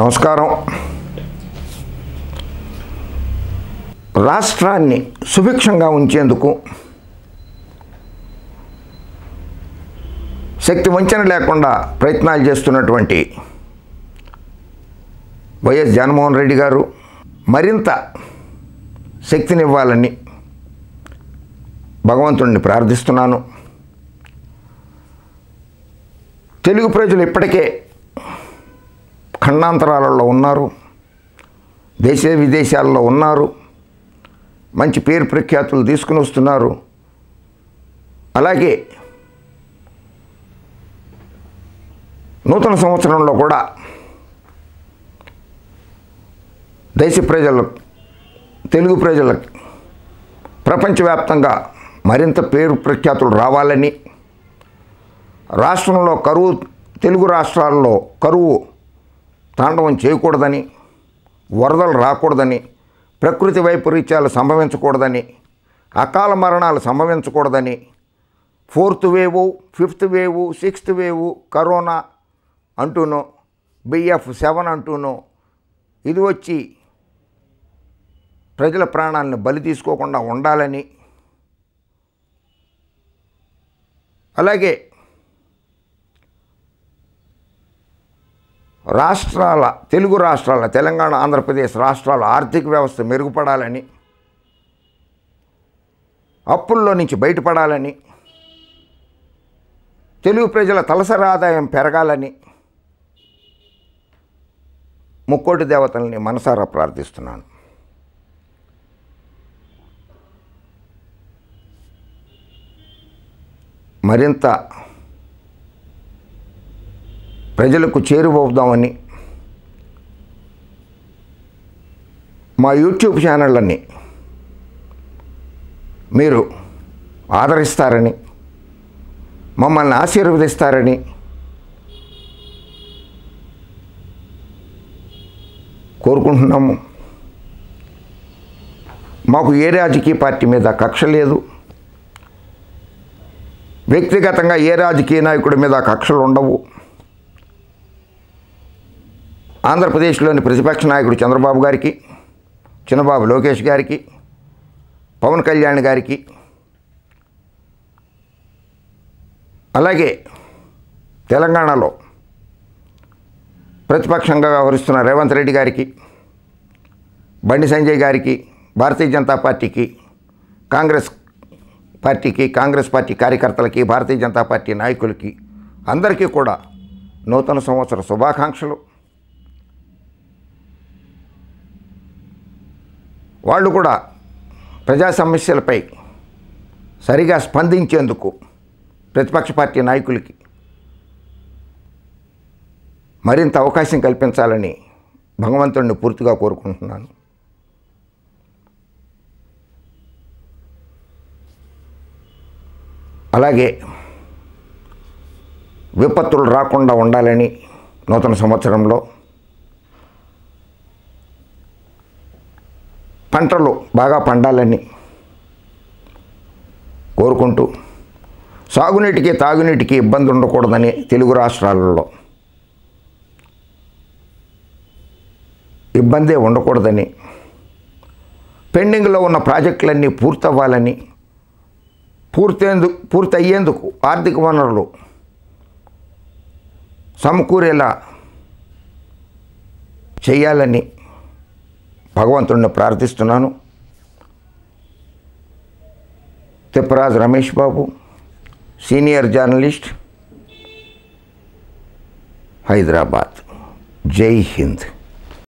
నమస్కారం. రాష్ట్రాన్ని సుభిక్షంగా ఉంచేందుకు శక్తి వంచన లేకుండా ప్రయత్నాలు చేస్తున్నటువంటి వైఎస్ జగన్మోహన్ రెడ్డి గారు మరింత శక్తినివ్వాలని భగవంతుడిని ప్రార్థిస్తున్నాను. తెలుగు ప్రజలు ఇప్పటికే ఖండాంతరాలలో ఉన్నారు, దేశ విదేశాల్లో ఉన్నారు, మంచి పేరు ప్రఖ్యాతులు తీసుకుని వస్తున్నారు. అలాగే నూతన సంవత్సరంలో కూడా దేశ ప్రజలకు, తెలుగు ప్రజలకు ప్రపంచవ్యాప్తంగా మరింత పేరు ప్రఖ్యాతులు రావాలని, రాష్ట్రంలో కరువు, తెలుగు రాష్ట్రాల్లో కరువు తాండవం చేయకూడదని, వరదలు రాకూడదని, ప్రకృతి వైపరీత్యాలు సంభవించకూడదని, అకాల మరణాలు సంభవించకూడదని, 4th wave, 5th wave, 6th wave corona అంటూనో, BF7 అంటూనో ఇది వచ్చి ప్రజల ప్రాణాలను బలి తీసుకోకుండా ఉండాలని, అలాగే రాష్ట్రాల, తెలుగు రాష్ట్రాల, తెలంగాణ, ఆంధ్రప్రదేశ్ రాష్ట్రాల ఆర్థిక వ్యవస్థ మెరుగుపడాలని, అప్పుల్లో నుంచి బయటపడాలని, తెలుగు ప్రజల తలసరి ఆదాయం పెరగాలని ముక్కోటి దేవతల్ని మనసారా ప్రార్థిస్తున్నాను. మరింత ప్రజలకు చేరువవుదామని మా యూట్యూబ్ ఛానళ్ళని మీరు ఆదరిస్తారని, మమ్మల్ని ఆశీర్వదిస్తారని కోరుకుంటున్నాము. మాకు ఏ రాజకీయ పార్టీ మీద కక్ష లేదు, వ్యక్తిగతంగా ఏ రాజకీయ నాయకుడి మీద కక్షలు ఉండవు. ఆంధ్రప్రదేశ్లోని ప్రతిపక్ష నాయకుడు చంద్రబాబు గారికి, చిన్నబాబు లోకేష్ గారికి, పవన్ కళ్యాణ్ గారికి, అలాగే తెలంగాణలో ప్రతిపక్షంగా వ్యవహరిస్తున్న రేవంత్ రెడ్డి గారికి, బండి సంజయ్ గారికి, భారతీయ జనతా పార్టీకి, కాంగ్రెస్ పార్టీకి, కాంగ్రెస్ పార్టీ కార్యకర్తలకి, భారతీయ జనతా పార్టీ నాయకులకి అందరికీ కూడా నూతన సంవత్సర శుభాకాంక్షలు. వాళ్ళు కూడా ప్రజా సమస్యలపై సరిగా స్పందించేందుకు ప్రతిపక్ష పార్టీ నాయకులకి మరింత అవకాశం కల్పించాలని భగవంతుడిని పూర్తిగా కోరుకుంటున్నాను. అలాగే విపత్తులు రాకుండా ఉండాలని, నూతన సంవత్సరంలో పంటలు బాగా పండాలని కోరుకుంటూ, సాగునీటికి, తాగునీటికి ఇబ్బంది ఉండకూడదని, తెలుగు రాష్ట్రాలలో ఇబ్బందే ఉండకూడదని, పెండింగ్లో ఉన్న ప్రాజెక్టులన్నీ పూర్తవ్వాలని, పూర్తయ్యేందుకు ఆర్థిక వనరులు సమకూరేలా చేయాలని భగవంతుడిని ప్రార్థిస్తున్నాను. Tipparaju Ramesh Babu, senior journalist, Hyderabad. జై హింద్.